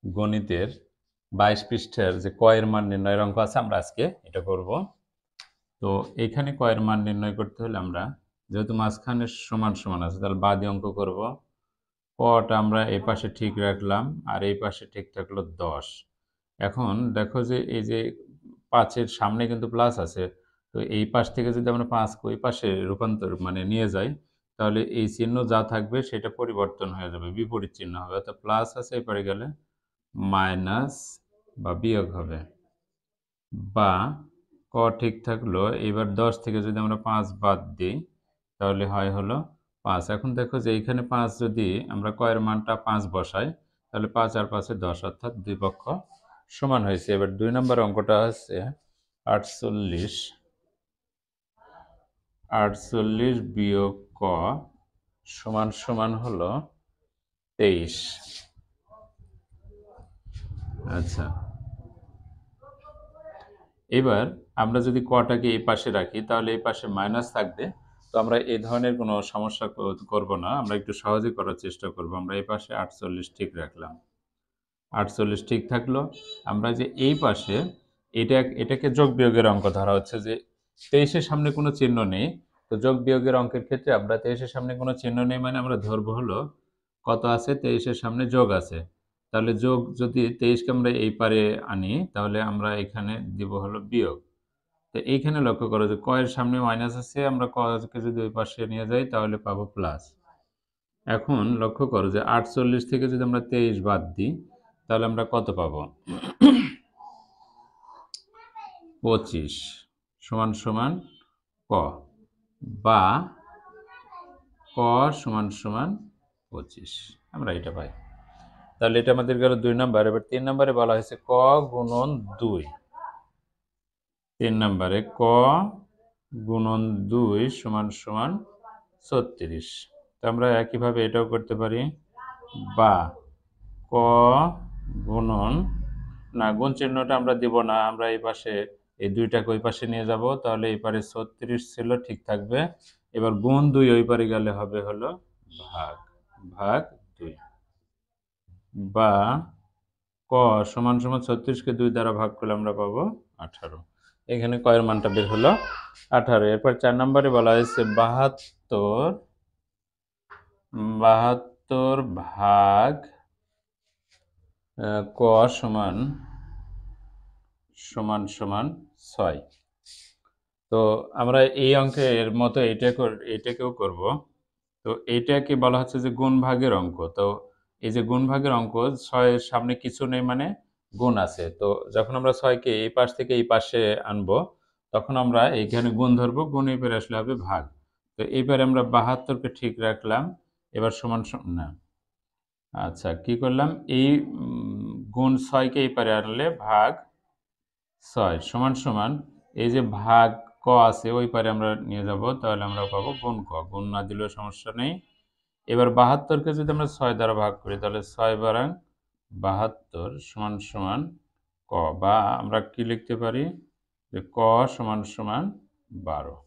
গণিতের 22 পৃষ্ঠার যে ক এর মান নির্ণয়ের অঙ্ক আছে আমরা আজকে এটা করব। তো এইখানে ক এর মান নির্ণয় করতে হলে আমরা যেহেতু মাঝখানে সমান সমান আছে তাহলে বাদী অঙ্ক করব। কটা আমরা এই পাশে ঠিক রাখলাম আর এই পাশে ঠিক থাকলো 10। এখন দেখো যে এই যে 5-এর সামনে কিন্তু প্লাস আছে, তো এই পাশ থেকে যদি আমরা 5কে ওই পাশে রূপান্তর মানে নিয়ে যাই তাহলে এই চিহ্ন যা থাকবে সেটা পরিবর্তন হয়ে যাবে, বিপরীত চিহ্ন হবে, অর্থাৎ প্লাস আছে এপারে গেলে মাইনাস বা বিয়োগ হবে। বা ক ঠিক থাকলো, এবার 10 থেকে যদি আমরা 5 বাদ দিই তাহলে হয় হলো 5। এখন দেখো যে এইখানে 5 যদি আমরা ক এর মানটা 5 বসাই তাহলে 5 আর 5-এ 10, অর্থাৎ দুই পক্ষ সমান হয়েছে। এবার 2 নম্বর অঙ্কটা হচ্ছে 48 বিয়োগ ক সমান সমান হলো 23। আচ্ছা, এবার আমরা যদি কটাকে এই পাশে রাখি তাহলে এই পাশে মাইনাস থাকবে, তো আমরা এই ধরনের কোনো সমস্যা করব না, আমরা একটু সহজে করার চেষ্টা করব। আমরা এই পাশে 48 ঠিক রাখলাম, 48 ঠিক থাকলো। আমরা যে এই পাশে এটাকে যোগ বিয়োগের অঙ্ক ধরা হচ্ছে যে 23-এর সামনে কোনো চিহ্ন নেই, তো যোগ বিয়োগের অঙ্কের ক্ষেত্রে আমরা 23-এর সামনে কোনো চিহ্ন নেই মানে আমরা ধরবো হলো কত আছে, 23-এর সামনে যোগ আছে। তাহলে যোগ যদি 23-কে আমরা এই পারে আনি তাহলে আমরা এখানে দিব হলো বিয়োগ। তো এইখানে লক্ষ্য করো যে ক এর সামনে মাইনাস আছে, আমরা ককে যদি ওই পাশে নিয়ে যাই তাহলে পাবো প্লাস। এখন লক্ষ্য করো যে 48 থেকে যদি আমরা 23 বাদ দিই তাহলে আমরা কত পাবো? 25 সমান সমান ক, বা ক সমান সমান 25, আমরা এটা পাই। তাহলে এটা আমাদের গেল 2 নাম্বার। এবার 3 নম্বরে বলা হয়েছে ক গুণন 2। 3 নম্বরে ক গুণন 2 সমান সমান 36। তো আমরা একইভাবে এটাও করতে পারি, বা ক গুণন, না গুণ চিহ্নটা আমরা দিব না, আমরা এই পাশে এই দুইটাকে ওই পাশে নিয়ে যাব, তাহলে এই পারে 36 ছিল ঠিক থাকবে। এবার গুণ 2 ওই পারে গেলে হবে হলো ভাগ, ভাগ 2। বা ক সমান সমান 36-কে 2 দ্বারা ভাগ করলে আমরা পাবো 18। এখানে ক এর মানটা বের হলো 18। এরপর 4 নম্বরে বলা হয়েছে 72 ভাগ ক সমান সমান সমান 6। তো আমরা এই অঙ্কের মতো এটাকেও করব। তো এইটাকে বলা হচ্ছে যে গুণ ভাগের অঙ্ক। তো এই যে গুণ ভাগের অঙ্ক, 6-এর সামনে কিছু নেই মানে গুণ আছে, তো যখন আমরা 6-কে এই পাশ থেকে এই পাশে আনবো তখন আমরা এইখানে গুণ ধরবো, গুণ এই পারে আসলে হবে ভাগ। তো এইবারে আমরা 72-কে ঠিক রাখলাম, এবার সমান না, আচ্ছা কি করলাম, এই গুণ 6-কে এই পারে আনলে ভাগ 6 সমান সমান এই যে ভাগ ক আছে ওই পারে আমরা নিয়ে যাব, তাহলে আমরা পাবো গুণ ক, গুণ না দিলেও সমস্যা নেই। এবার 72-কে যদি আমরা 6 দ্বারা ভাগ করি তাহলে 6 বারাং 72 সমান সমান ক, বা আমরা কি লিখতে পারি যে ক সমান সমান 12।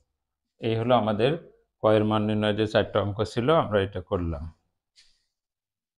এই হলো আমাদের ক এর মান নির্ণয়ের যে 4টা অঙ্ক ছিল, আমরা এটা করলাম।